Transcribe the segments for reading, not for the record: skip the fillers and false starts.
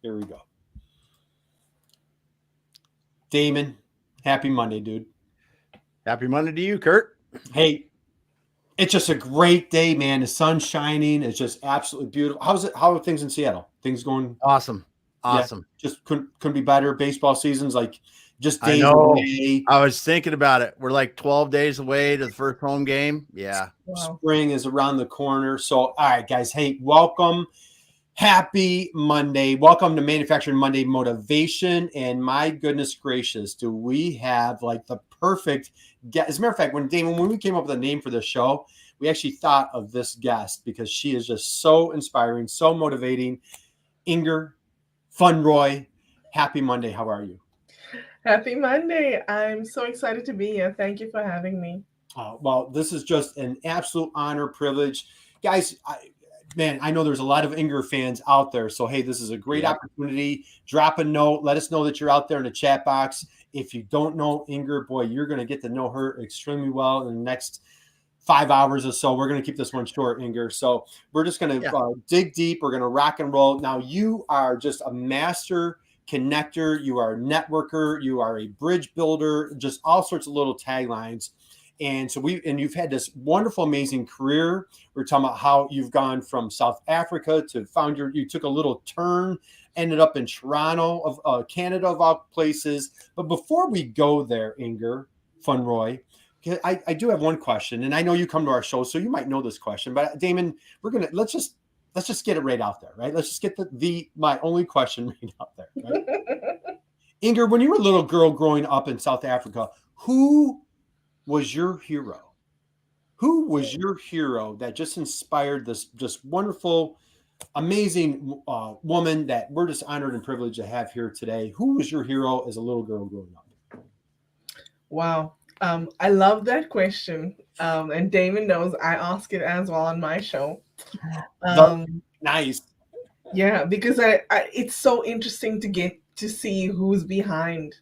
Here we go. Damon, happy Monday, dude. Happy Monday to you, Kurt. Hey, it's just a great day, man. The sun's shining. It's just absolutely beautiful. How's it? How are things in Seattle? Things going? Awesome. Yeah, just couldn't be better. Baseball season's like just I days know. away. I was thinking about it. We're like 12 days away to the first home game. Yeah. Wow. Spring is around the corner. So, all right, guys. Hey, welcome. Happy Monday. Welcome to Manufacturing Monday Motivation. And my goodness gracious, do we have like the perfect guest. As a matter of fact, when we came up with a name for the show, we actually thought of this guest because she is just so inspiring, so motivating. Ingor Rooi, happy Monday. How are you? Happy Monday. I'm so excited to be here. Thank you for having me. Well, this is just an absolute honor, privilege. Guys, I know there's a lot of Ingor fans out there. So, hey, this is a great opportunity. Drop a note. Let us know that you're out there in the chat box. If you don't know Ingor, boy, you're going to get to know her extremely well in the next 5 hours or so. We're going to keep this one short, Ingor. So we're just going to dig deep. We're going to rock and roll. Now, you are just a master connector. You are a networker. You are a bridge builder, just all sorts of little taglines. And so you've had this wonderful, amazing career. We're talking about how you've gone from South Africa to you took a little turn, ended up in Toronto, of Canada, of all places. But before we go there, Ingor Rooi, I do have one question, and I know you come to our show, so you might know this question. But Damon, let's just get it right out there, right? Let's just get my only question right out there, right? Ingor, when you were a little girl growing up in South Africa, who was your hero? Who was your hero that just inspired this just wonderful, amazing woman that we're just honored and privileged to have here today? Who was your hero as a little girl growing up? Wow. I love that question. And Damon knows I ask it as well on my show. Nice. Yeah, because it's so interesting to get to see who's behind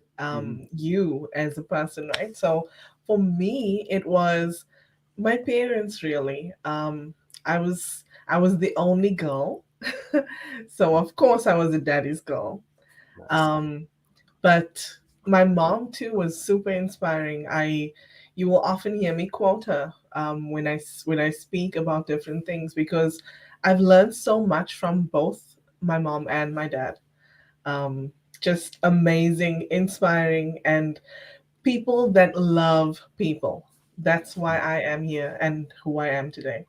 you as a person, right? So for me, it was my parents really. I was the only girl. So of course I was a daddy's girl. Nice. But my mom too was super inspiring. You will often hear me quote her when I speak about different things because I've learned so much from both my mom and my dad. Just amazing, inspiring, and people that love people. That's why I am here and who I am today.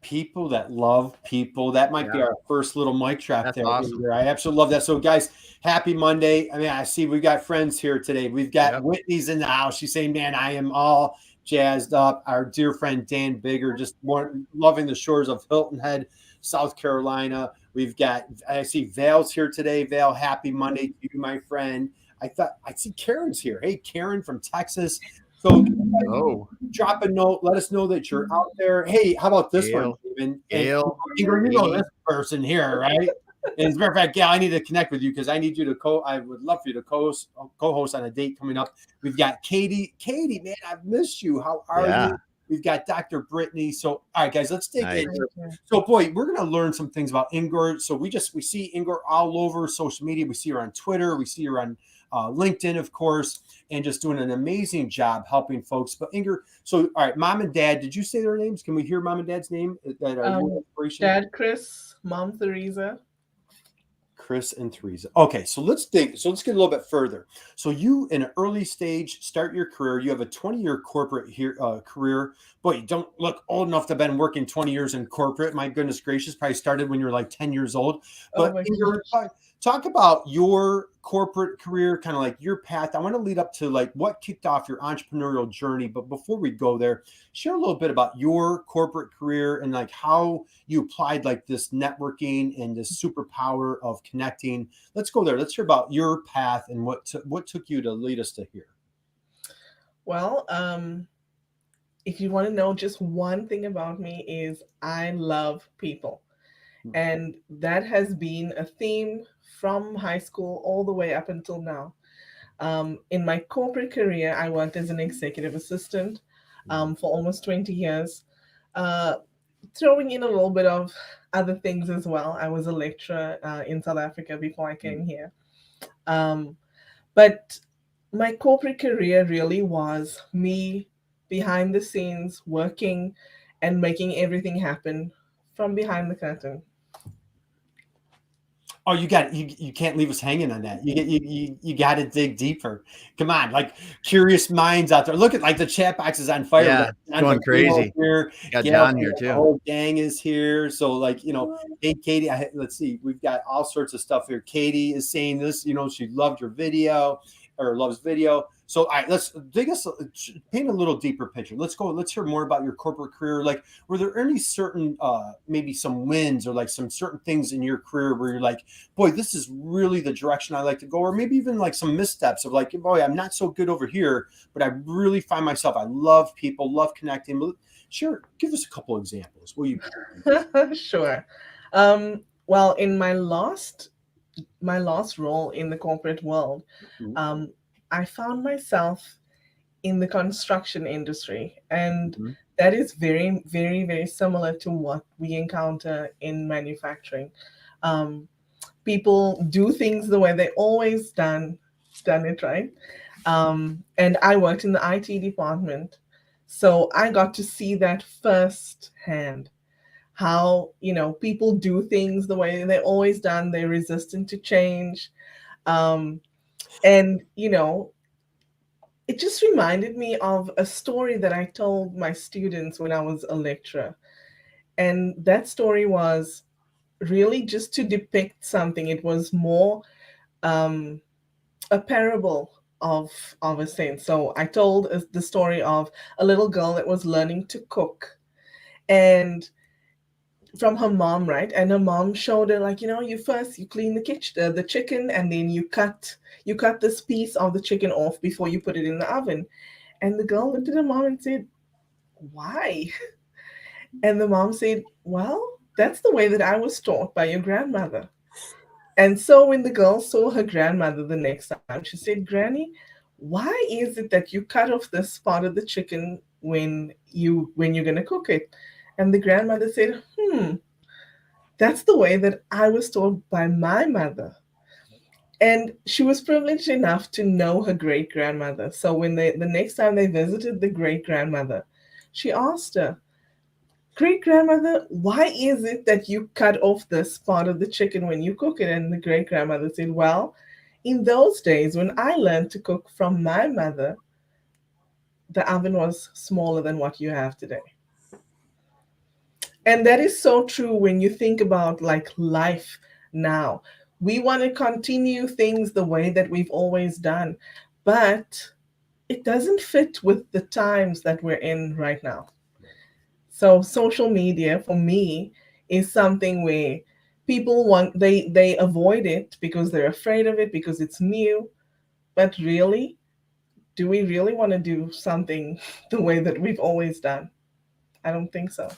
People that love people. That might be our first little mic drop. That's there. awesome. I absolutely love that. So, guys, happy Monday. I mean, I see we've got friends here today. We've got Whitney's in the house. She's saying, man, I am all jazzed up. Our dear friend Dan Bigger, just loving the shores of Hilton Head, South Carolina. I see Vale's here today. Vale, happy Monday to you, my friend. I see Karen's here. Hey, Karen from Texas. So drop a note. Let us know that you're out there. Hey, how about this one, Steven? Ingor, you know this person here, right? And as a matter of fact, Gail, I need to connect with you because I need you to I would love for you to co-host on a date coming up. We've got Katie. Katie, man, I've missed you. How are you? We've got Dr. Brittany. So, all right, guys, let's dig in. So, boy, we're going to learn some things about Ingor. So we see Ingor all over social media. We see her on Twitter. We see her on LinkedIn, of course, and just doing an amazing job helping folks. But Ingor, so all right, mom and dad, did you say their names? Can we hear mom and dad's name? Dad Chris, mom Theresa. Chris and Theresa. Okay, so let's get a little bit further. So you, in an early stage, start your career. You have a 20-year corporate career. Boy, you don't look old enough to have been working 20 years in corporate. My goodness gracious, probably started when you were like 10 years old. But talk about your corporate career, kind of like your path. I want to lead up to like what kicked off your entrepreneurial journey. But before we go there, share a little bit about your corporate career and like how you applied like this networking and this superpower of connecting. Let's go there. Let's hear about your path and what took you to lead us to here. Well, if you want to know just one thing about me is I love people. And that has been a theme from high school all the way up until now. In my corporate career, I worked as an executive assistant for almost 20 years, throwing in a little bit of other things as well. I was a lecturer in South Africa before I came here. Um, but my corporate career really was me behind the scenes working and making everything happen from behind the curtain. Oh, you can't leave us hanging on that. You got to dig deeper. Come on, like curious minds out there. Look at like the chat box is on fire. Yeah, going crazy. Here, Got Gail John here, here the too. whole gang is here. So like hey Katie, let's see, we've got all sorts of stuff here. Katie is saying this. She loved your video or loves video. So all right, let's paint a little deeper picture. Let's go. Let's hear more about your corporate career. Like, were there any certain maybe some wins or like some certain things in your career where you're like, boy, this is really the direction I like to go, or maybe even like some missteps of like, boy, I'm not so good over here, but I really find myself, I love people, love connecting. Sure, give us a couple examples, will you? Sure. Well, in my last role in the corporate world, um, I found myself in the construction industry, and that is very, very, very similar to what we encounter in manufacturing. People do things the way they always done it, right? And I worked in the IT department, so I got to see that firsthand. How people do things the way they always done. They're resistant to change, and it just reminded me of a story that I told my students when I was a lecturer. And that story was really just to depict something. It was more um, a parable of a saint. So I told the story of a little girl that was learning to cook, and from her mom, right? And her mom showed her like, you clean the chicken, and then you cut this piece of the chicken off before you put it in the oven. And the girl looked at her mom and said, "Why?" And the mom said, "Well, that's the way that I was taught by your grandmother." And so when the girl saw her grandmother the next time, she said, "Granny, why is it that you cut off this part of the chicken when you're gonna cook it?" And the grandmother said, "That's the way that I was taught by my mother." And she was privileged enough to know her great grandmother. So when the next time they visited the great grandmother, she asked her, "Great grandmother, why is it that you cut off this part of the chicken when you cook it?" And the great grandmother said, "Well, in those days when I learned to cook from my mother, the oven was smaller than what you have today." And that is so true when you think about like life now. We want to continue things the way that we've always done, but it doesn't fit with the times that we're in right now. So social media for me is something where people they avoid it because they're afraid of it because it's new. But really, do we really want to do something the way that we've always done? I don't think so.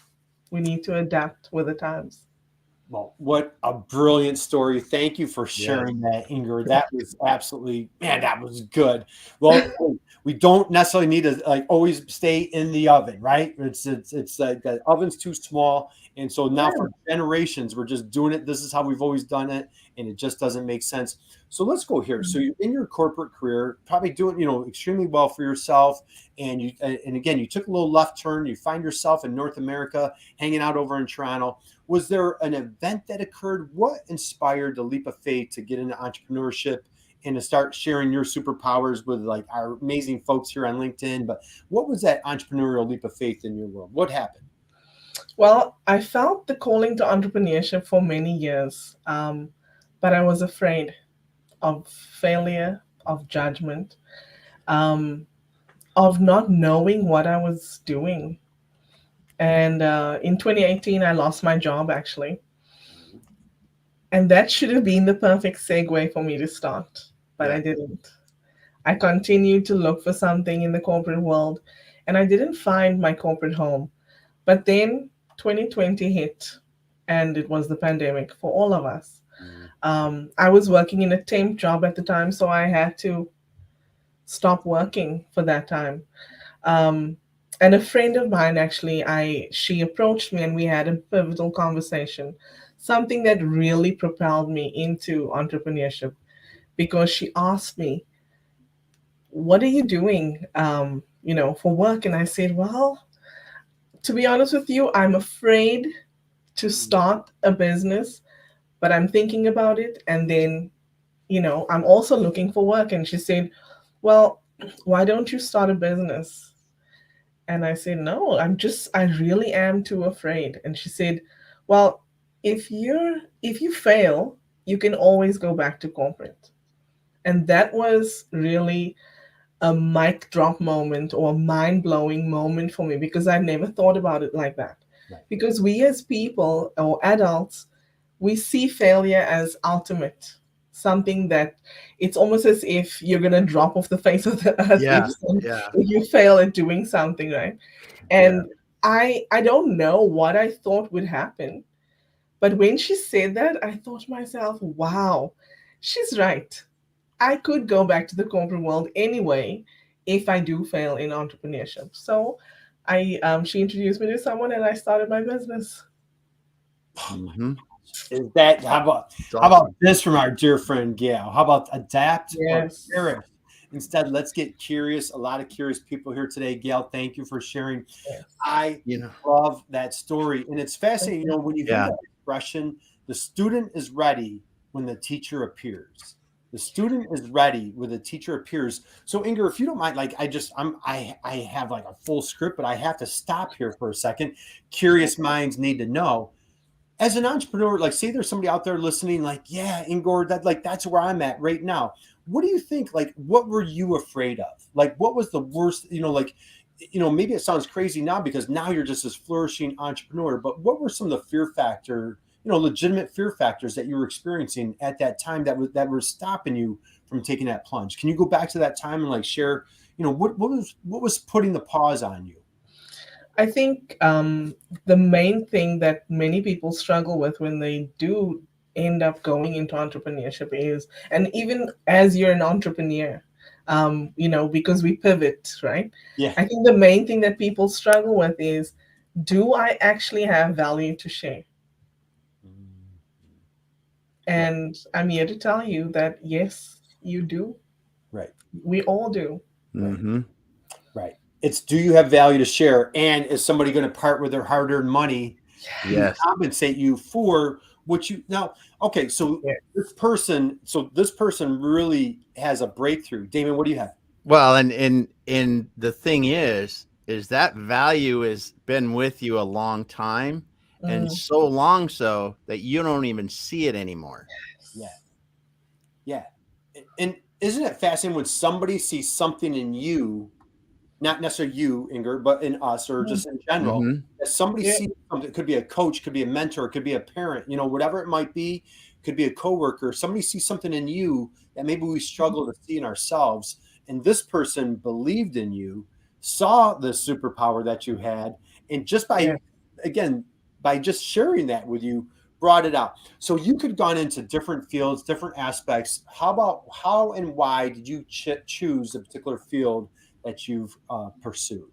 We need to adapt with the times. Well, what a brilliant story. Thank you for sharing that, Ingor. That was absolutely, man, that was good. Well, we don't necessarily need to like always stay in the oven, right? It's like the oven's too small. And so now for generations, we're just doing it. This is how we've always done it. And it just doesn't make sense. So let's go here. So you're in your corporate career, probably doing, extremely well for yourself. And and again, you took a little left turn. You find yourself in North America, hanging out over in Toronto. Was there an event that occurred? What inspired the leap of faith to get into entrepreneurship and to start sharing your superpowers with like our amazing folks here on LinkedIn? But what was that entrepreneurial leap of faith in your world? What happened? Well, I felt the calling to entrepreneurship for many years, but I was afraid of failure, of judgment, um, of not knowing what I was doing. And in 2018, I lost my job actually. And that should have been the perfect segue for me to start, but I didn't. I continued to look for something in the corporate world, and I didn't find my corporate home. But then 2020 hit, and it was the pandemic for all of us. I was working in a temp job at the time, so I had to stop working for that time. Um, And a friend of mine actually, she approached me and we had a pivotal conversation, something that really propelled me into entrepreneurship, because she asked me, "What are you doing, for work?" And I said, "Well, to be honest with you, I'm afraid to start a business, but I'm thinking about it. And then, I'm also looking for work." And she said, "Well, why don't you start a business?" And I said, "No, I really am too afraid." And she said, "Well, if you fail, you can always go back to corporate." And that was really a mic drop moment or a mind blowing moment for me, because I never thought about it like that. Right. Because we as people or adults, we see failure as ultimate, something that it's almost as if you're going to drop off the face of the earth Yeah. if you fail at doing something, right? And I don't know what I thought would happen. But when she said that, I thought to myself, wow, she's right. I could go back to the corporate world anyway if I do fail in entrepreneurship. So she introduced me to someone and I started my business. Mhm. Is that how about this from our dear friend Gail? How about adapt or Yes. perish? Instead, let's get curious. A lot of curious people here today. Gail, thank you for sharing. Yes. I love that story. And it's fascinating, when you hear that expression, the student is ready when the teacher appears. The student is ready when the teacher appears. So Ingor, if you don't mind, like I have like a full script, but I have to stop here for a second. Curious minds need to know. As an entrepreneur, like say there's somebody out there listening, like, yeah, Ingor, that's where I'm at right now. What do you think? Like, what were you afraid of? Like, what was the worst, maybe it sounds crazy now because now you're just this flourishing entrepreneur, but what were some of the fear factor, legitimate fear factors that you were experiencing at that time that were stopping you from taking that plunge? Can you go back to that time and like share, what was putting the pause on you? I think the main thing that many people struggle with when they do end up going into entrepreneurship is, and even as you're an entrepreneur, because we pivot, right? Yeah. I think the main thing that people struggle with is, do I actually have value to share? And I'm here to tell you that, yes, you do. Right. We all do. Mm-hmm. Right. It's, do you have value to share? And is somebody going to part with their hard-earned money to compensate you for what you now? Okay, so this person really has a breakthrough. Damon, what do you have? Well, and the thing is that value has been with you a long time, and so long so that you don't even see it anymore. Yeah. And isn't it fascinating when somebody sees something in you? Not necessarily you, Ingor, but in us or just in general, that somebody sees something. It could be a coach, could be a mentor, it could be a parent, whatever it might be, could be a coworker. Somebody sees something in you that maybe we struggle to see in ourselves. And this person believed in you, saw the superpower that you had, and just by just sharing that with you, brought it out. So you could have gone into different fields, different aspects. How and why did you choose a particular field that you've pursued?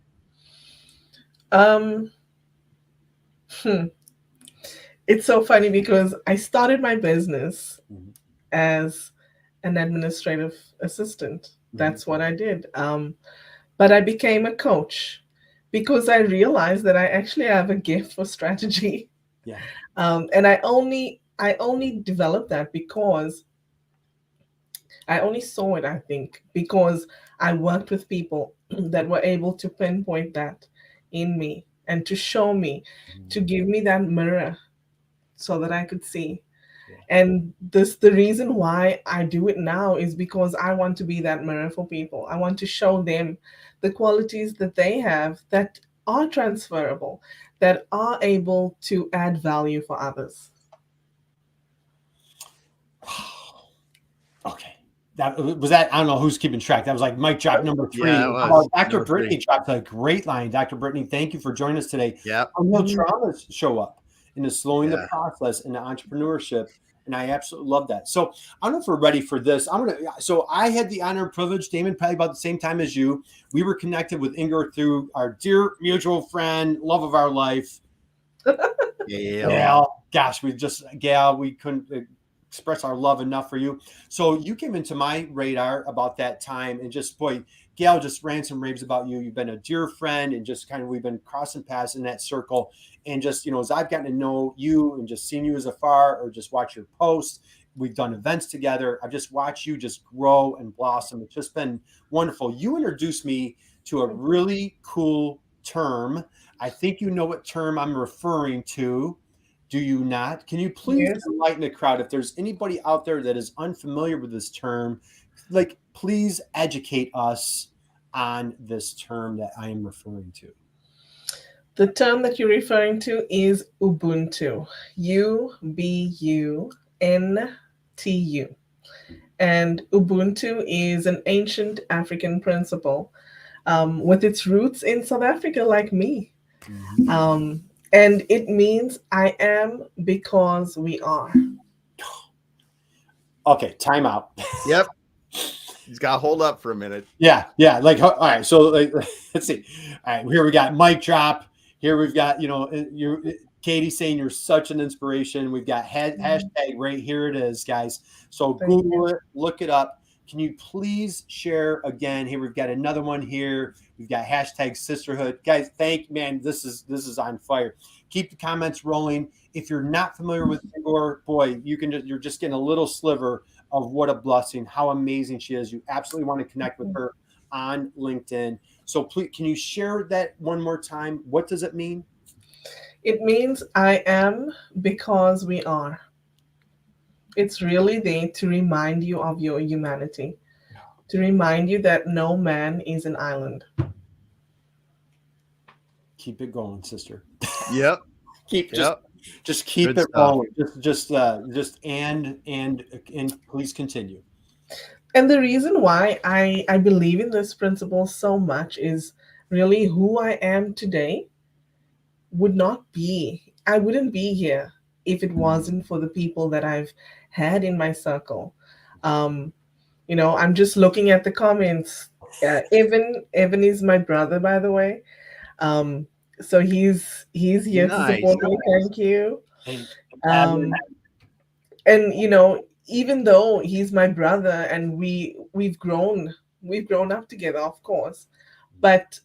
It's so funny because I started my business as an administrative assistant. That's what I did. But I became a coach because I realized that I actually have a gift for strategy. Yeah. And I only developed that because I only saw it, I think, because I worked with people that were able to pinpoint that in me and to show me, to give me that mirror so that I could see. And the reason why I do it now is because I want to be that mirror for people. I want to show them the qualities that they have that are transferable, that are able to add value for others. Okay. That was that. I don't know who's keeping track. That was like mic drop number 3. Yeah, Dr. Brittany dropped a great line. Dr. Brittany, thank you for joining us today. Yep. Unreal traumas show up in the slowing the process in the entrepreneurship. And I absolutely love that. So I don't know if we're ready for this. So I had the honor and privilege, Damon, probably about the same time as you. We were connected with Ingor through our dear mutual friend, love of our life. Gail. Gosh, we couldn't express our love enough for you. So you came into my radar about that time, and just, boy, Gail just ran some raves about you. You've been a dear friend, and just kind of, we've been crossing paths in that circle. And just, as I've gotten to know you and just seen you as afar, or just watch your posts, we've done events together. I've just watched you just grow and blossom. It's just been wonderful. You introduced me to a really cool term. I think you know what term I'm referring to. Do you not? Can you please enlighten the crowd? If there's anybody out there that is unfamiliar with this term, please educate us on this term that I am referring to. The term that you're referring to is Ubuntu. Ubuntu. And Ubuntu is an ancient African principle with its roots in South Africa, like me. Mm-hmm. And it means I am because we are. Okay, time out. Yep. He's got to hold up for a minute. Yeah. All right. So let's see. All right. Here we got mic drop. Here we've got, Katie saying you're such an inspiration. We've got hashtag right here. It is, guys. So Google it, look it up. Can you please share again? Here we've got another one here. We've got hashtag sisterhood. Guys, this is on fire. Keep the comments rolling. If you're not familiar with Ingor, boy, you're just getting a little sliver of what a blessing, how amazing she is. You absolutely want to connect with her on LinkedIn. So please, can you share that one more time? What does it mean? It means I am because we are. It's really there to remind you of your humanity, to remind you that no man is an island. Keep it going, sister. Yep. Just keep it rolling. Just please continue. And the reason why I believe in this principle so much is really who I am today I wouldn't be here if it wasn't for the people that I've had in my circle. I'm just looking at the comments. Evan is my brother, by the way. So he's here to support me. Thank you. And even though he's my brother and we've grown up together, of course, but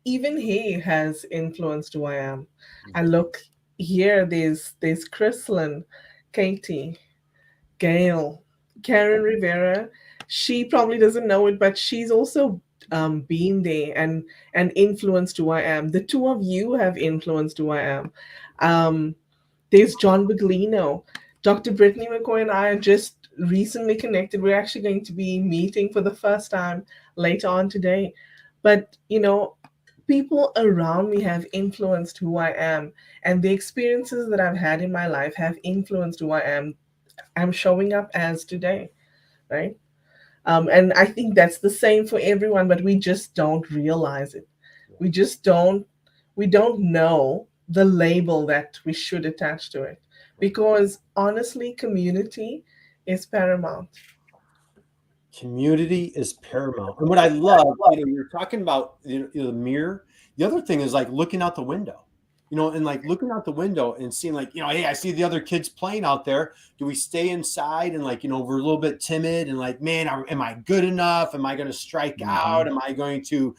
even he has influenced who I am. I look here, there's Chrislyn, Katie, Gail, Karen Rivera. She probably doesn't know it, but she's also been there and influenced who I am. The two of you have influenced who I am. There's John Baglino. Dr. Brittany McCoy and I are just recently connected. We're actually going to be meeting for the first time later on today. But, people around me have influenced who I am, and the experiences that I've had in my life have influenced who I am. I'm showing up as today, right? And I think that's the same for everyone, but we just don't realize it. We don't know the label that we should attach to it, because honestly, community is paramount. Community is paramount. And what I love, you're talking about the mirror. The other thing is looking out the window, and looking out the window and seeing hey, I see the other kids playing out there. Do we stay inside and we're a little bit timid and man, am I good enough? Am I going to strike out? Are they going to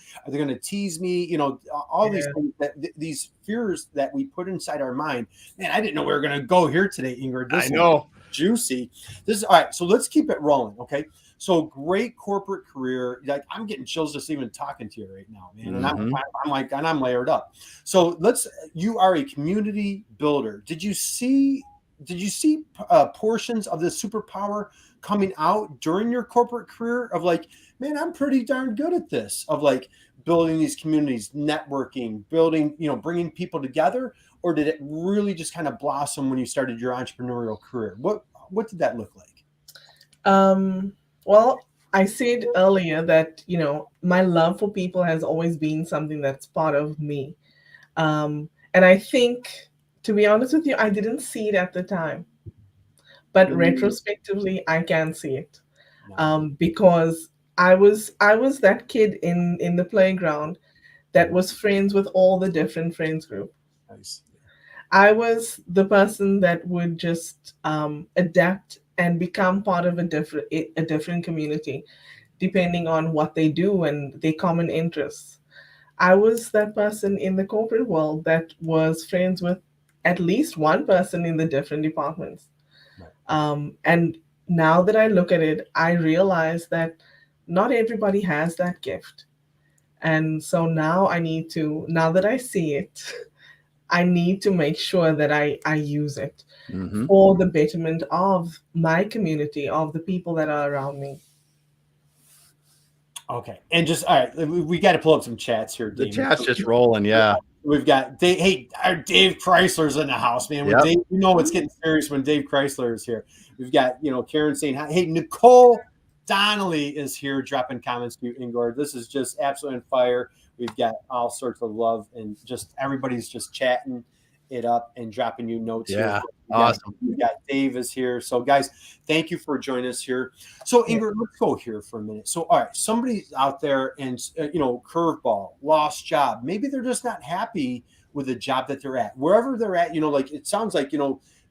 tease me? All these things, these fears that we put inside our mind. Man, I didn't know we were going to go here today, Ingrid. I know. Juicy. This is all right. So let's keep it rolling. Okay. So great corporate career. I'm getting chills just even talking to you right now, man. And I'm layered up. So you are a community builder. Did you see portions of the superpower coming out during your corporate career of man, I'm pretty darn good at this, of building these communities, networking, building, bringing people together? Or did it really just kind of blossom when you started your entrepreneurial career? What did that look like? Well, I said earlier that, my love for people has always been something that's part of me. And I think, to be honest with you, I didn't see it at the time. but retrospectively, I can see it, No. because I was that kid in the playground that was friends with all the different friends group. Nice. I was the person that would just adapt and become part of a different community, depending on what they do and their common interests. I was that person in the corporate world that was friends with at least one person in the different departments. Right. And now that I look at it, I realize that not everybody has that gift. And so now that I see it, I need to make sure that I use it for the betterment of my community, of the people that are around me. Okay. And just, all right, we got to pull up some chats here, The Damon. chat's just rolling. Yeah. We've got Dave. Hey, our Dave Chrysler's in the house, man. When Yep. Dave, you know it's getting serious when Dave Chrysler is here. We've got, Karen saying, hey, Nicole Donnelly is here dropping comments to you, Ingor. This is just absolutely on fire. We've got all sorts of love and just everybody's just chatting it up and dropping you notes Yeah. here. Awesome. We got Dave is here. So guys, thank you for joining us here. So Ingrid, let's go here for a minute. So, all right, somebody's out there and, curveball, lost job. Maybe they're just not happy with the job that they're at, wherever they're at, like it sounds like,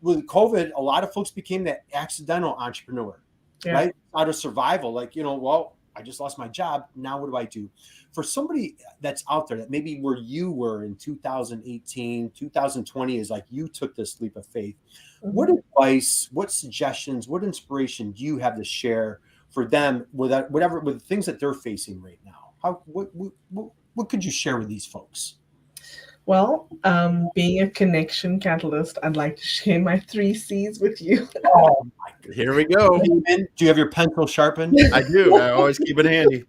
with COVID, a lot of folks became that accidental entrepreneur, right? Out of survival. Like, well, I just lost my job. Now what do I do? For somebody that's out there that maybe where you were in 2018, 2020 is like you took this leap of faith. What advice, what suggestions, what inspiration do you have to share for them with the things that they're facing right now? What could you share with these folks? Well, being a connection catalyst, I'd like to share my 3 C's with you. Oh my God. Here we go. Do you have your pencil sharpened? I do. I always keep it handy.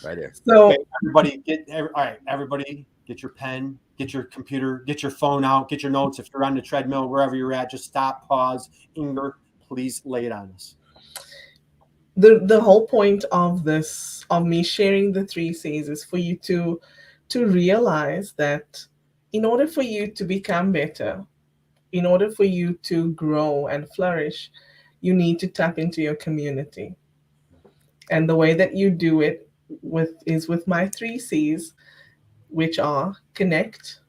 Right there. So everybody get your pen, get your computer, get your phone out, get your notes. If you're on the treadmill, wherever you're at, just stop, pause. Ingor, please lay it on us. The whole point of me sharing the 3 C's is for you to realize that in order for you to become better, in order for you to grow and flourish, you need to tap into your community. And the way that you do it is with my 3 C's, which are connect.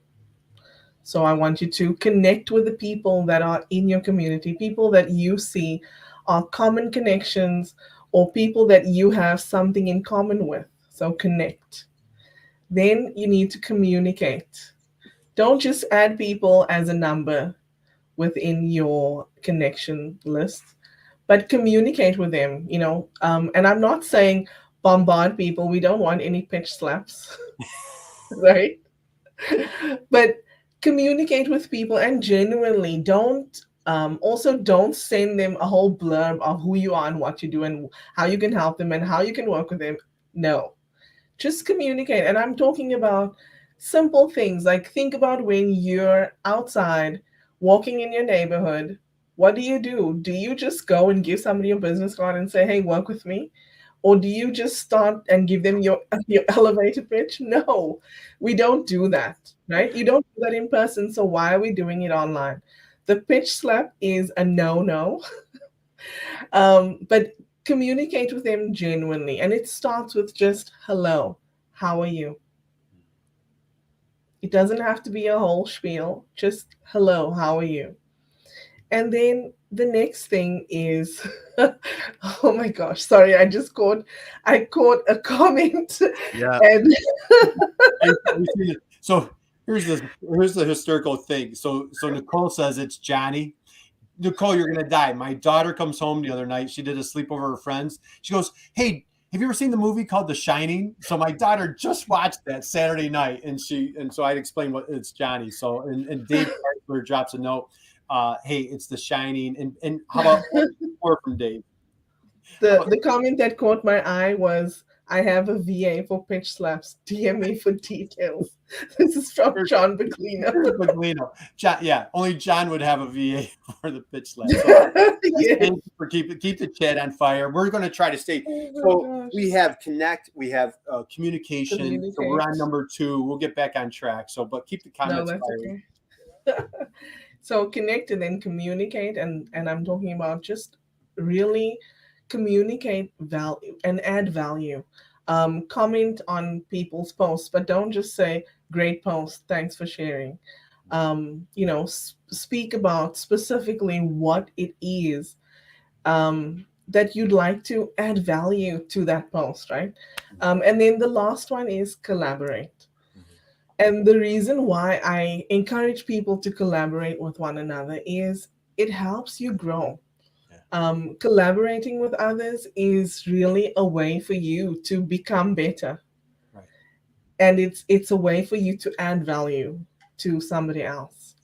So I want you to connect with the people that are in your community, people that you see are common connections or people that you have something in common with. So connect. Then you need to communicate. Don't just add people as a number within your connection list, but communicate with them, and I'm not saying bombard people. We don't want any pitch slaps, right? But communicate with people and genuinely don't send them a whole blurb of who you are and what you do and how you can help them and how you can work with them. No, just communicate. And I'm talking about simple things. Like, think about when you're outside walking in your neighborhood. What do? Do you just go and give somebody your business card and say, hey, work with me? Or do you just start and give them your elevator pitch? No, we don't do that, right? You don't do that in person. So why are we doing it online? The pitch slap is a no-no. But communicate with them genuinely. And it starts with just, hello, how are you? It doesn't have to be a whole spiel. Just, hello, how are you? And then the next thing is, oh my gosh, sorry, I caught a comment. Yeah. And so here's the hysterical thing. So Nicole says it's Johnny. Nicole, you're gonna die. My daughter comes home the other night. She did a sleepover with her friends. She goes, hey, have you ever seen the movie called The Shining? So my daughter just watched that Saturday night, and so I explained what it's Johnny. So and Dave Chrysler drops a note. Hey, it's The Shining. And how about more from Dave? The comment that caught my eye was, I have a VA for pitch slaps. DM me for details. This is from John Baclino. John, only John would have a VA for the pitch slap. So, yes. Thank you for keep the chat on fire. We're going to try to stay. We have connect, we have communication. So we're on number 2. We'll get back on track. But keep the comments fired. Okay. So connect and then communicate, and I'm talking about just really communicate value and add value. Comment on people's posts, but don't just say great post, thanks for sharing. Speak about specifically what it is that you'd like to add value to that post, right? And then the last one is collaborate. And the reason why I encourage people to collaborate with one another is it helps you grow. Collaborating with others is really a way for you to become better, Right. and it's a way for you to add value to somebody else.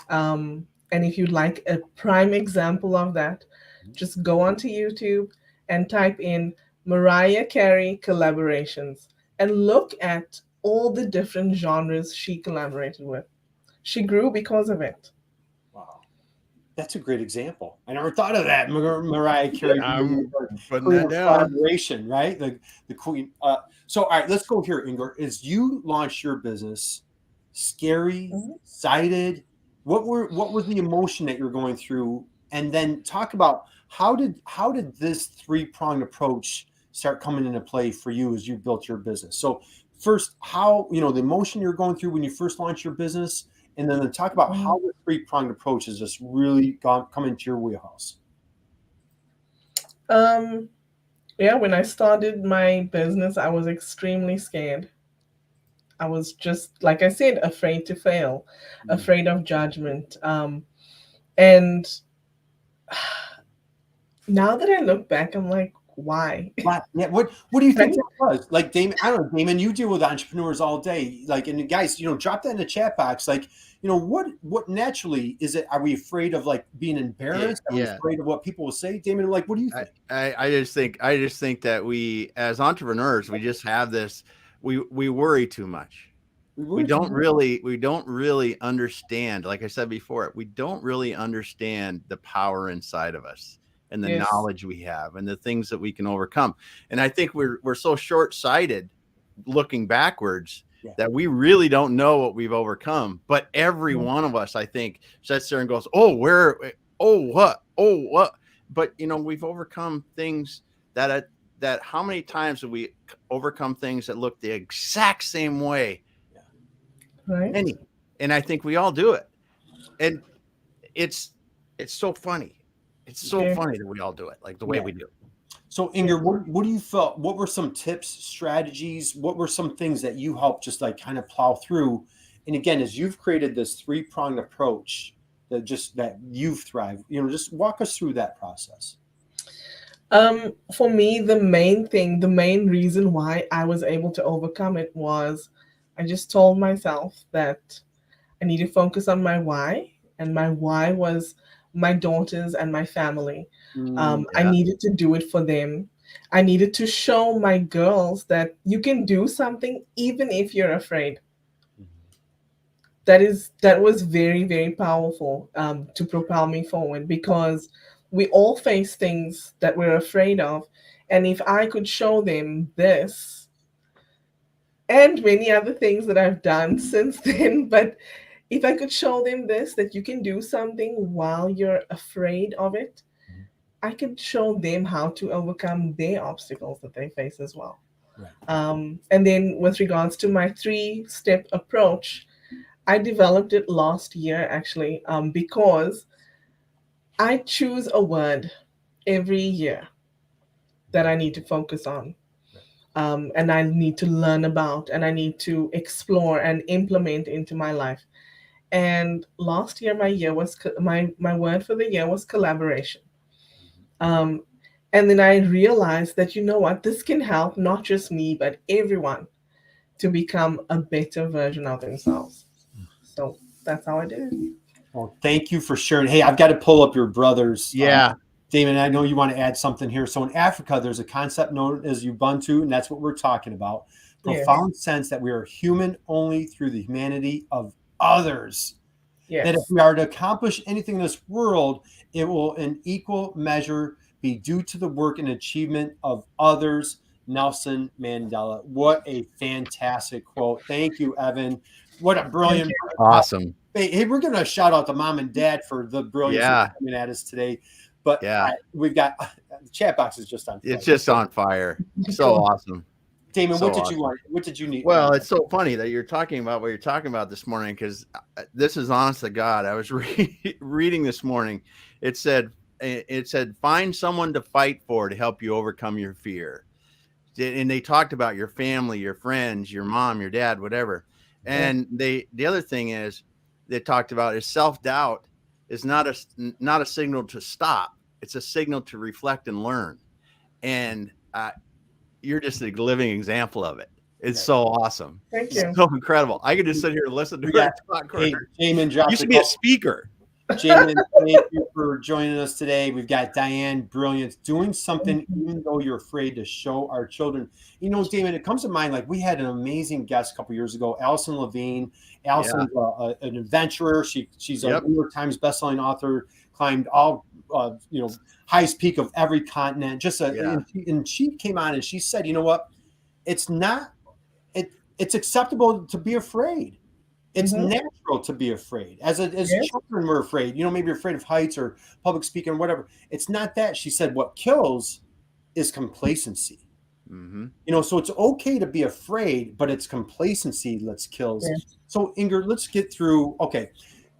And if you'd like a prime example of that, just go onto YouTube and type in Mariah Carey collaborations and look at all the different genres she collaborated with. She grew because of it. Wow. That's a great example. I never thought of that. Mariah Carey I'm putting queen that of down. collaboration, right? The queen. So, all right, let's go here, Ingor. As you launched your business, scary, excited. What was the emotion that you're going through? And then talk about how did this 3-pronged approach start coming into play for you as you built your business? So first, how the emotion you're going through when you first launched your business, and then talk about how the 3-pronged approach has just really come into your wheelhouse. Yeah, when I started my business, I was extremely scared. I was just, like I said, afraid to fail, afraid of judgment. And now that I look back, I'm like, why? Yeah, what do you think that was? Like, Damon, I don't know, Damon, you deal with entrepreneurs all day. Like, and guys, drop that in the chat box. Like, what naturally is it? Are we afraid of like being embarrassed? Are we afraid of what people will say? Damon, like, what do you think? I just think that we, as entrepreneurs, we just have this, we worry too much. We don't really understand. Like I said before, we don't really understand the power inside of us and the knowledge we have and the things that we can overcome. And I think we're so short-sighted looking backwards that we really don't know what we've overcome. But every one of us, I think, sits there and goes, what? But we've overcome things that how many times have we overcome things that look the exact same way? Right. And I think we all do it. And it's so funny. It's so funny that we all do it like the way we do. So, Ingor, what do you felt? What were some tips, strategies? What were some things that you helped just like kind of plow through? And again, as you've created this 3-pronged approach that you've thrived, just walk us through that process. For me, the main reason why I was able to overcome it was I just told myself that I need to focus on my why, and my why was my daughters and my family. I needed to do it for them. I needed to show my girls that you can do something even if you're afraid. That was very, very powerful to propel me forward, because we all face things that we're afraid of. And if I could show them this and many other things that I've done since then, but if I could show them this, that you can do something while you're afraid of it, I could show them how to overcome their obstacles that they face as well. Right. And then with regards to my 3-step approach, I developed it last year, actually, because I choose a word every year that I need to focus on. And I need to learn about, and I need to explore and implement into my life. And last year, my word for the year was collaboration. And then I realized that, this can help not just me, but everyone to become a better version of themselves. So that's how I did it. Well, thank you for sharing. Hey, I've got to pull up your brothers. Yeah. Damon, I know you want to add something here. So in Africa, there's a concept known as Ubuntu, and that's what we're talking about. Profound sense that we are human only through the humanity of others. That if we are to accomplish anything in this world, it will in equal measure be due to the work and achievement of others. Nelson Mandela. What a fantastic quote. Thank you, Evan. What a brilliant. Awesome. Hey, we're gonna shout out to mom and dad for the brilliance of coming at us today. But we've got the chat box is just on fire. It's just on fire. So awesome. Damon, what did you want? What did you need? Well, it's so funny that you're talking about what you're talking about this morning, because this is honest to God. I was reading this morning. It said, find someone to fight for to help you overcome your fear. And they talked about your family, your friends, your mom, your dad, whatever. And the other thing is they talked about is self-doubt is not a signal to stop. It's a signal to reflect and learn. And you're just a living example of it. It's so awesome. Thank you. So incredible. I could just sit here and listen to her talk. Hey, Jamin, you should be a speaker. Jamin, thank you for joining us today. We've got Diane, brilliant, doing something even though you're afraid to show our children. You know, Damon, it comes to mind, like we had an amazing guest a couple years ago, Allison Levine. Allison's an adventurer. She's a New York Times bestselling author, climbed all highest peak of every continent. And she came on and she said, you know what? It's acceptable to be afraid. It's natural to be afraid. As children, we're afraid. You know, maybe you're afraid of heights or public speaking or whatever. It's not that. She said what kills is complacency. You know, so it's okay to be afraid, but it's complacency that kills. So, Ingor, let's get through. Okay,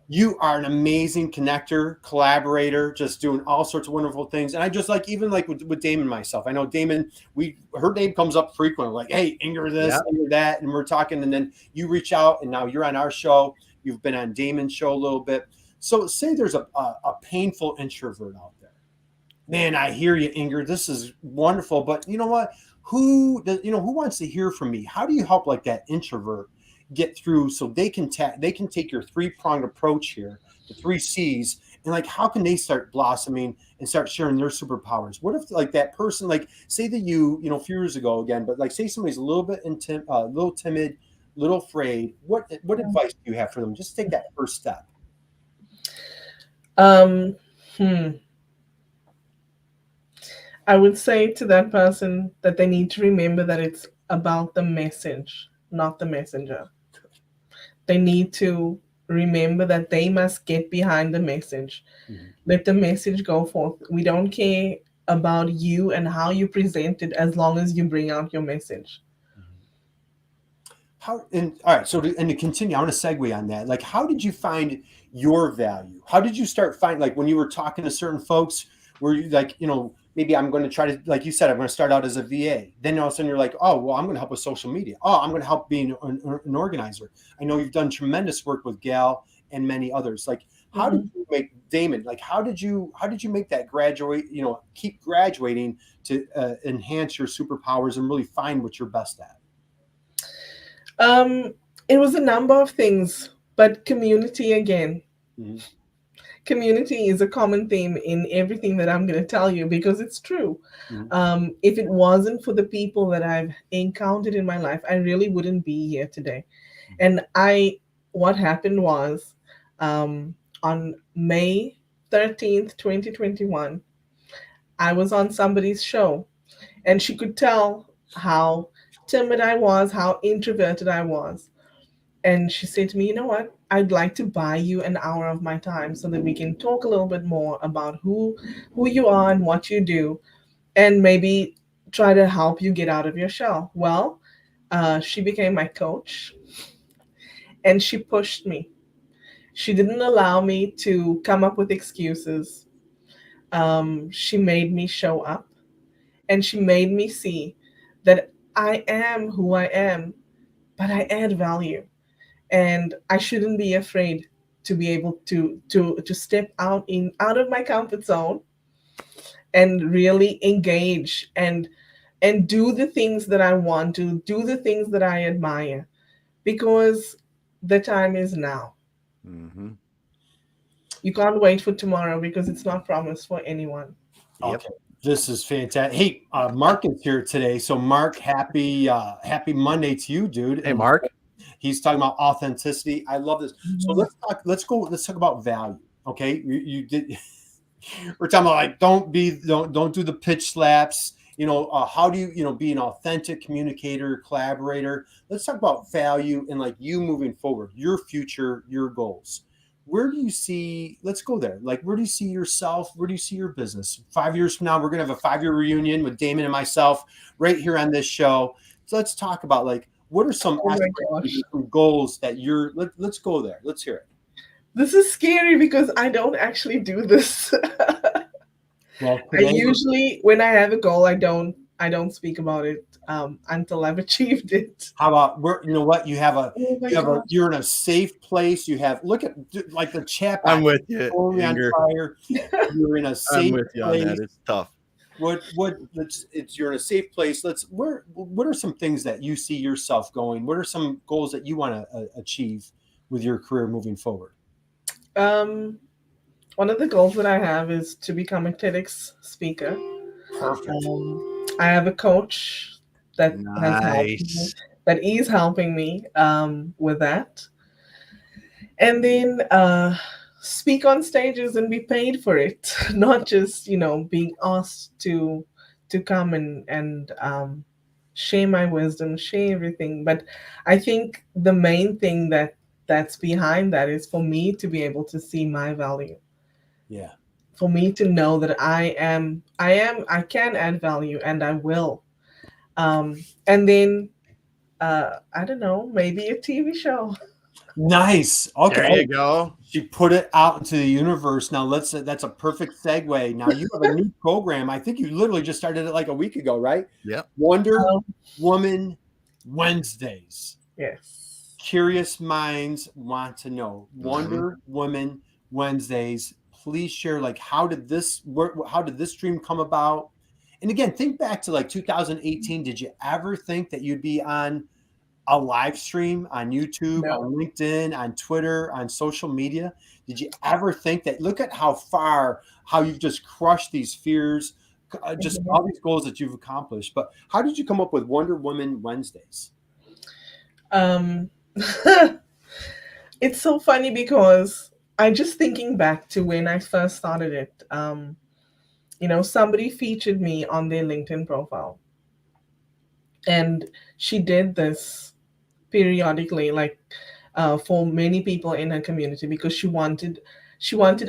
you are an amazing connector, collaborator, just doing all sorts of wonderful things. And I just even with Damon and myself, I know Damon, her name comes up frequently, like, hey, Ingor this, Ingor that, and we're talking, and then you reach out, and now you're on our show. You've been on Damon's show a little bit. So say there's a painful introvert out there. Man, I hear you, Ingor. This is wonderful, but you know what? Who wants to hear from me? How do you help like that introvert get through so they can take your 3-pronged approach here, the 3 C's, and like how can they start blossoming and start sharing their superpowers? What if like that person, like say that you know a few years ago again, but like say somebody's a little bit little timid, little afraid. What advice do you have for them? Just take that first step. I would say to that person that they need to remember that it's about the message, not the messenger. They need to remember that they must get behind the message. Let the message go forth. We don't care about you and how you present it as long as you bring out your message. All right. So to continue, I want to segue on that. Like, how did you find your value? How did you start finding, like when you were talking to certain folks, were you like, you know, maybe I'm going to try to, like you said, I'm going to start out as a VA. Then all of a sudden you're like, oh, well, I'm going to help with social media. Oh, I'm going to help being an organizer. I know you've done tremendous work with Gal and many others. Like, how did you make Damon? Like, how did you make that graduate? You know, keep graduating to enhance your superpowers and really find what you're best at. It was a number of things, but community again. Community is a common theme in everything that I'm going to tell you because it's true. If it wasn't for the people that I've encountered in my life, I really wouldn't be here today. And what happened was on May 13th, 2021, I was on somebody's show and she could tell how timid I was, how introverted I was. And she said to me, you know what? I'd like to buy you an hour of my time so that we can talk a little bit more about who you are and what you do, and maybe try to help you get out of your shell. Well, she became my coach, and she pushed me. She didn't allow me to come up with excuses. She made me show up, and she made me see that I am who I am, but I add value. And I shouldn't be afraid to be able to step out of my comfort zone and really engage and do the things that I want to, do the things that I admire, because the time is now. You can't wait for tomorrow because it's not promised for anyone. Okay. This is fantastic. Hey, Mark is here today. So Mark, happy Monday to you, dude. Hey, Mark. He's talking about authenticity. I love this. So let's talk about value. Okay. You did. We're talking about like, don't do the pitch slaps. You know, how do you be an authentic communicator, collaborator? Let's talk about value and like you moving forward, your future, your goals. where do you see, let's go there. Like, where do you see yourself? Where do you see your business? 5 years from now, we're going to have a 5-year reunion with Damon and myself right here on this show. So let's talk about, like, what are some some goals that let's go there. Let's hear it. This is scary because I don't actually do this. Well, I usually, when I have a goal, I don't speak about it until I've achieved it. How about you know what? You're in a safe place. Look at like the chat. I'm with you, Ingor. You're in a safe I'm with you place. on that. It's tough. You're in a safe place. What are some things that you see yourself going? What are some goals that you want to achieve with your career moving forward? One of the goals that I have is to become a TEDx speaker. Perfect. I have a coach that is helping me with that, and then speak on stages and be paid for it, not just being asked to come and share my wisdom, share everything. But I think the main thing that's behind that is for me to be able to see my value. Yeah. For me to know that I can add value, and I will. And then I don't know, maybe a TV show. Nice. Okay. There you go. She put it out into the universe. Now that's a perfect segue. Now you have a new program. I think you literally just started it like a week ago, right? Yep. Wonder Woman Wednesdays. Yes. Curious minds want to know. Wonder Woman Wednesdays. Please share, like, how did this dream come about? And again, think back to like 2018. Did you ever think that you'd be on a live stream on YouTube, on LinkedIn, on Twitter, on social media? Did you ever think that? Look at how you've just crushed these fears, just all these goals that you've accomplished. But how did you come up with Wonder Woman Wednesdays? It's so funny because I'm just thinking back to when I first started it. Somebody featured me on their LinkedIn profile. And she did this periodically, like for many people in her community, because she wanted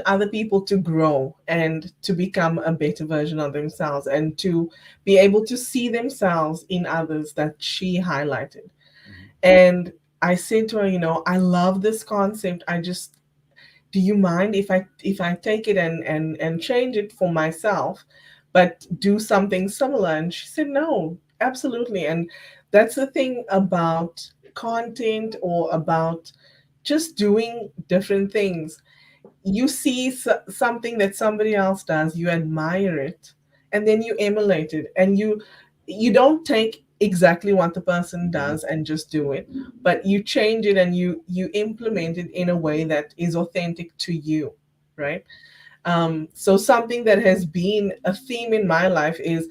other people to grow and to become a better version of themselves and to be able to see themselves in others that she highlighted. And I said to her, I love this concept. Do you mind if I take it and change it for myself, but do something similar? And she said, no, absolutely. And that's the thing about content or about just doing different things. You see something that somebody else does, you admire it, and then you emulate it, and you don't take exactly what the person does and just do it, but you change it and you implement it in a way that is authentic to you, right? So something that has been a theme in my life is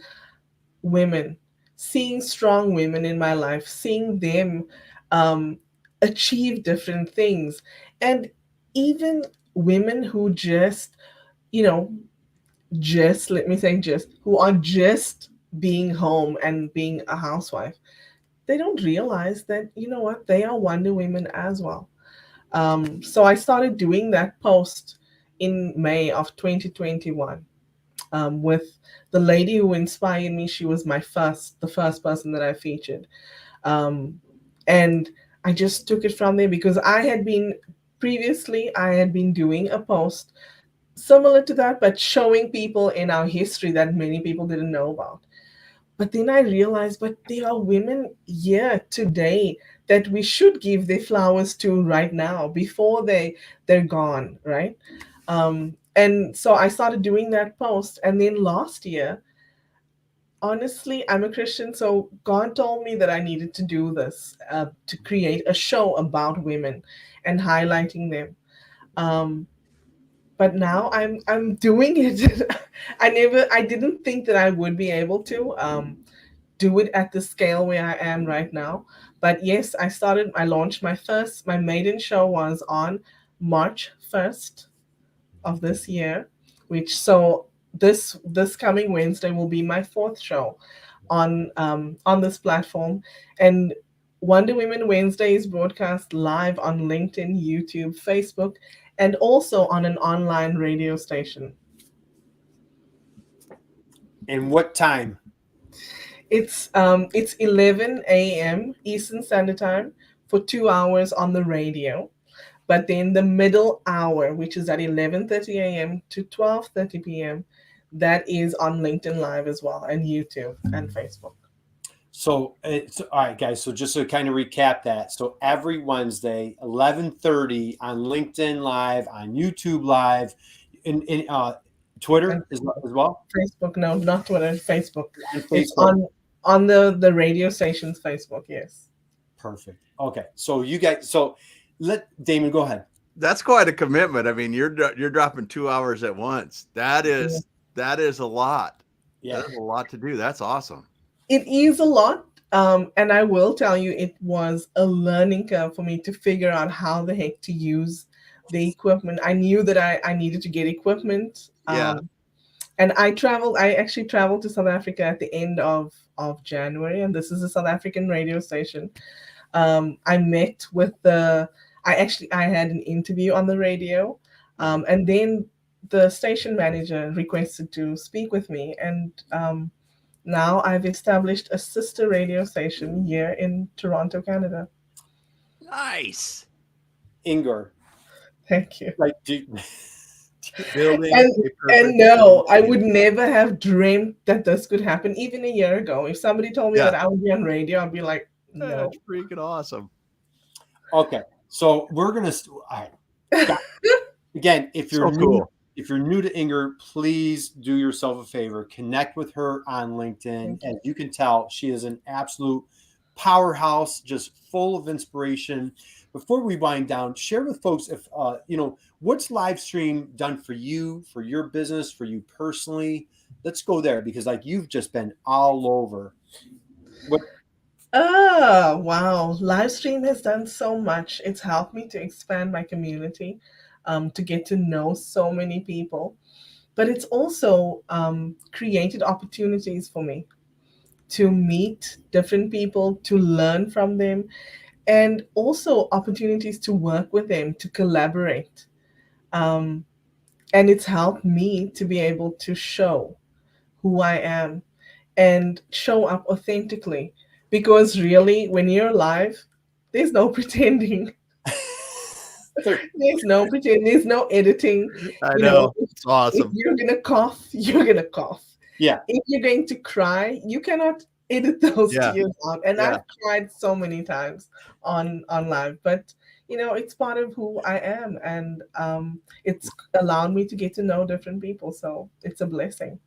women, seeing strong women in my life, seeing them achieve different things, and even women who just who are just being home and being a housewife. They don't realize that, they are Wonder Women as well. So I started doing that post in May of 2021 with the lady who inspired me. She was the first person that I featured. And I just took it from there because previously I had been doing a post similar to that, but showing people in our history that many people didn't know about. But then I realized, but there are women here today that we should give their flowers to right now before they're gone, right? And so I started doing that post. And then last year, honestly, I'm a Christian, so God told me that I needed to do this, to create a show about women and highlighting them. But now I'm doing it. I didn't think that I would be able to do it at the scale where I am right now. But yes, I launched my maiden show was on March 1st of this year, this coming Wednesday will be my 4th show on this platform. And Wonder Women Wednesday is broadcast live on LinkedIn, YouTube, Facebook, and also on an online radio station. And what time? It's 11 a.m. Eastern Standard Time for 2 hours on the radio. But then the middle hour, which is at 11:30 a.m. to 12:30 p.m., that is on LinkedIn Live as well, and YouTube and Facebook. So it's all right, guys. So just to kind of recap that. So every Wednesday, 11:30 on LinkedIn Live, on YouTube Live, in Twitter And as well. Facebook, no, not Twitter, Facebook. On It's Facebook. on the radio station's Facebook, yes. Perfect. Okay. So you guys. So let Damon go ahead. That's quite a commitment. I mean, you're dropping 2 hours at once. That is a lot. Yeah. That's a lot to do. That's awesome. It is a lot. And I will tell you, it was a learning curve for me to figure out how the heck to use the equipment. I knew that I needed to get equipment. Yeah. And I actually traveled to South Africa at the end of January, and this is a South African radio station. I met with I had an interview on the radio, and then the station manager requested to speak with me, and now I've established a sister radio station here in Toronto, Canada. Nice. Ingor. Thank you. Like, Building and no, I would never have dreamed that this could happen even a year ago. If somebody told me that I would be on radio, I'd be like, no. That's freaking awesome. Okay. So we're going to, all right. Again, if you're if you're new to Ingor, please do yourself a favor. Connect with her on LinkedIn. As you can tell, she is an absolute powerhouse, just full of inspiration. Before we wind down, share with folks if what's live stream done for you, for your business, for you personally. Let's go there because you've just been all over. Oh, wow. Live stream has done so much. It's helped me to expand my community, to get to know so many people. But it's also created opportunities for me to meet different people, to learn from them, and also opportunities to work with them, to collaborate. And it's helped me to be able to show who I am and show up authentically. Because really, when you're live, there's no pretending. There's no pretending. There's no editing. I know. It's awesome. If you're going to cough, you're going to cough. Yeah. If you're going to cry, you cannot edit those tears out. And I've cried so many times on live. But, it's part of who I am. And it's allowed me to get to know different people. So it's a blessing.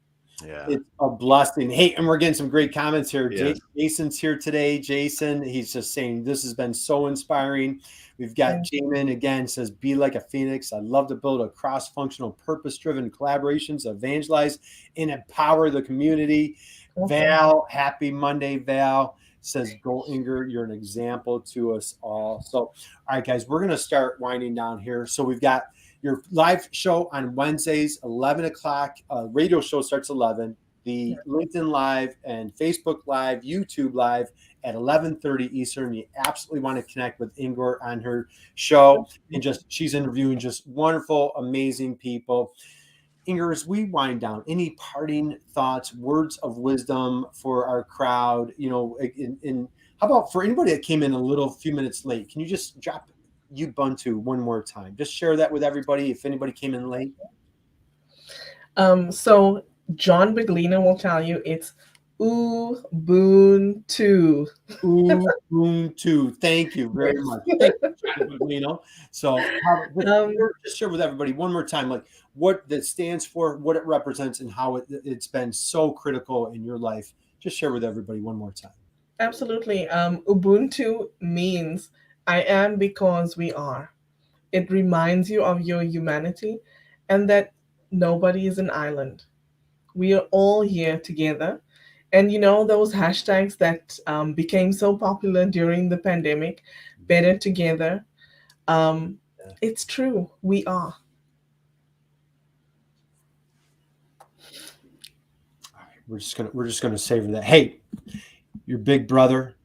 Yeah, it's a blessing. Hey, and we're getting some great comments here. Yes. Jason's here today. Jason, he's just saying this has been so inspiring. We've got Jamin again, says, be like a phoenix. I love to build a cross-functional, purpose-driven collaborations, evangelize and empower the community. Okay. Val, happy Monday, Val, says, go Ingor, you're an example to us all. So, all right, guys, we're going to start winding down here. So we've got your live show on Wednesdays, 11 o'clock. Radio show starts 11. The LinkedIn Live and Facebook Live, YouTube Live at 11:30 Eastern. You absolutely want to connect with Ingor on her show. And she's interviewing just wonderful, amazing people. Ingor, as we wind down, any parting thoughts, words of wisdom for our crowd? How about for anybody that came in a few minutes late? Can you just drop Ubuntu one more time? Just share that with everybody if anybody came in late. So John Beglina will tell you it's Ubuntu. Ubuntu. Thank you very much. Thank you, John Beglina. So just share with everybody one more time, what that stands for, what it represents, and how it's been so critical in your life. Just share with everybody one more time. Absolutely. Ubuntu means I am because we are. It reminds you of your humanity and that nobody is an island. We are all here together. And those hashtags that became so popular during the pandemic, better together. It's true. We are. All right, we're just gonna savor that. Hey, your big brother,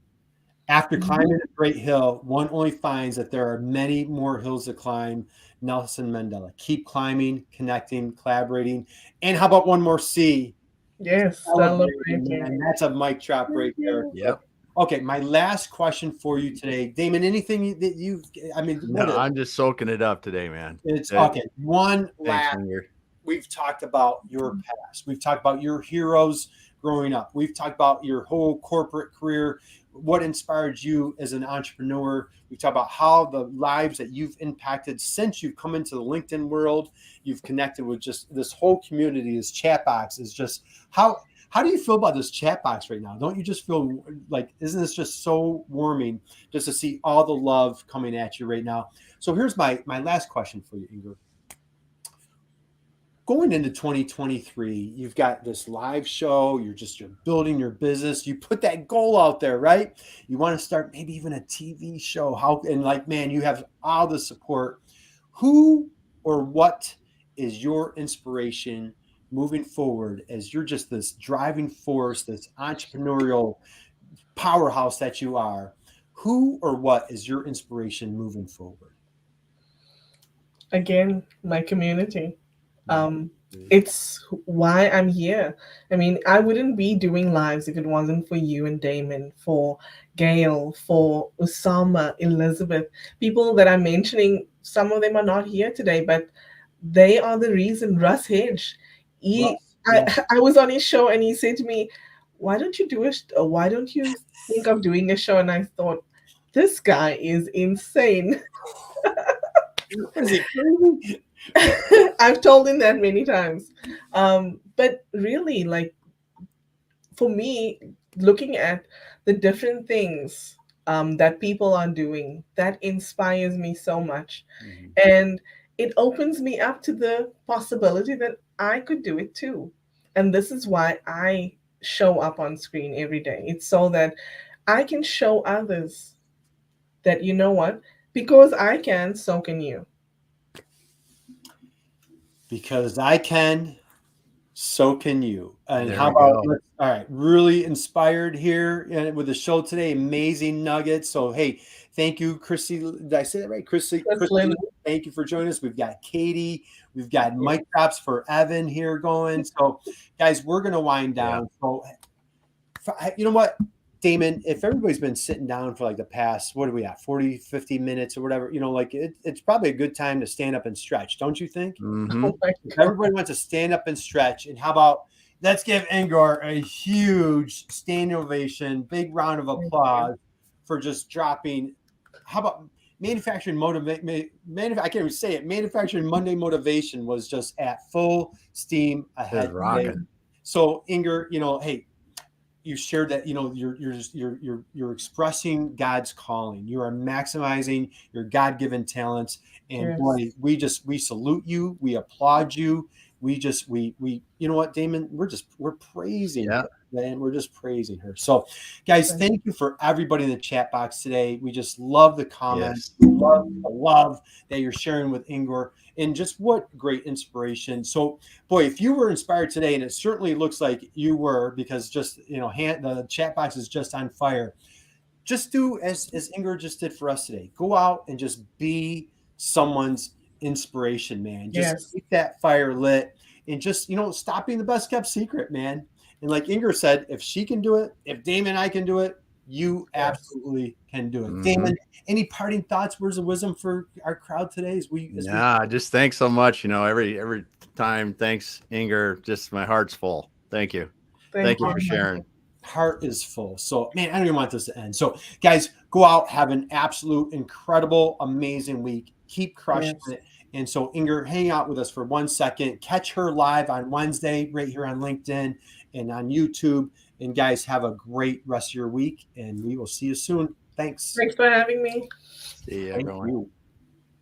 After climbing a great hill, one only finds that there are many more hills to climb. Nelson Mandela. Keep climbing, connecting, collaborating. And how about one more C? Yes, Celebrating, celebrating. man. That's a mic drop right there. Yep. Okay, my last question for you today, Damon. Anything that you? I mean, No, I'm just soaking it up today, man. it's okay. One Thanks, last. Ingor. We've talked about your past. We've talked about your heroes growing up. We've talked about your whole corporate career, what inspired you as an entrepreneur. We've talked about how the lives that you've impacted since you've come into the LinkedIn world. You've connected with just this whole community. This chat box is just how do you feel about this chat box right now? Don't you just feel like, isn't this just so warming just to see all the love coming at you right now? So here's my last question for you, Ingor. Going into 2023, you've got this live show, you're building your business. You put that goal out there, right? You want to start maybe even a TV show. Man, you have all the support. Who or what is your inspiration moving forward as you're just this driving force, this entrepreneurial powerhouse that you are? Who or what is your inspiration moving forward? Again, my community. It's why I'm here. I mean, I wouldn't be doing lives if it wasn't for you and Damon, for Gail, for Usama, Elizabeth, people that I'm mentioning. Some of them are not here today, but they are the reason. Russ Hedge, I was on his show and he said to me, "Why don't you do it? Why don't you think of doing a show?" And I thought, this guy is insane. Is he crazy? I've told him that many times. But really, like, for me, looking at the different things that people are doing, that inspires me so much. Mm-hmm. And it opens me up to the possibility that I could do it too. And this is why I show up on screen every day. It's so that I can show others that, you know what, because I can, so can you. Because I can, so can you. And There how we about, go. all right, really inspired here with the show today. Amazing nuggets. So, hey, thank you, Chrissy. Did I say that right? Chrissy, thank you for joining us. We've got Katie. We've got mic drops for Evan here going. So, guys, we're going to wind down. So, you know what? Damon, if everybody's been sitting down for like the past, what are we at, 40, 50 minutes or whatever, like it's probably a good time to stand up and stretch, don't you think? Mm-hmm. If everybody wants to stand up and stretch, and how about let's give Ingor a huge standing ovation, big round of applause for just dropping. How about manufacturing I can't even say it. Manufacturing Monday motivation was just at full steam ahead. So Ingor, hey, you shared that you're expressing God's calling. You are maximizing your God-given talents, and boy, we salute you. We applaud you. We you know what, Damon? We're praising her, man. We're just praising her. So, guys, thank you for everybody in the chat box today. We just love the comments. We love the love that you're sharing with Ingor, and just what great inspiration. So, boy, if you were inspired today, and it certainly looks like you were, because just the chat box is just on fire. Just do as Ingor just did for us today. Go out and just be someone's inspiration, man. Just keep that fire lit, and just stop being the best kept secret, man. And like Ingor said, if she can do it, if Damon and I can do it, you absolutely can do it. Mm-hmm. Damon, any parting thoughts, words of wisdom for our crowd today? Just thanks so much. Every time, thanks, Ingor. Just my heart's full. Thank you. Thank you for sharing. Heart is full. So, man, I don't even want this to end. So, guys, go out, have an absolute, incredible, amazing week. Keep crushing it. And so, Ingor, hang out with us for 1 second. Catch her live on Wednesday right here on LinkedIn and on YouTube. And, guys, have a great rest of your week, and we will see you soon. Thanks. Thanks for having me. See you, everyone.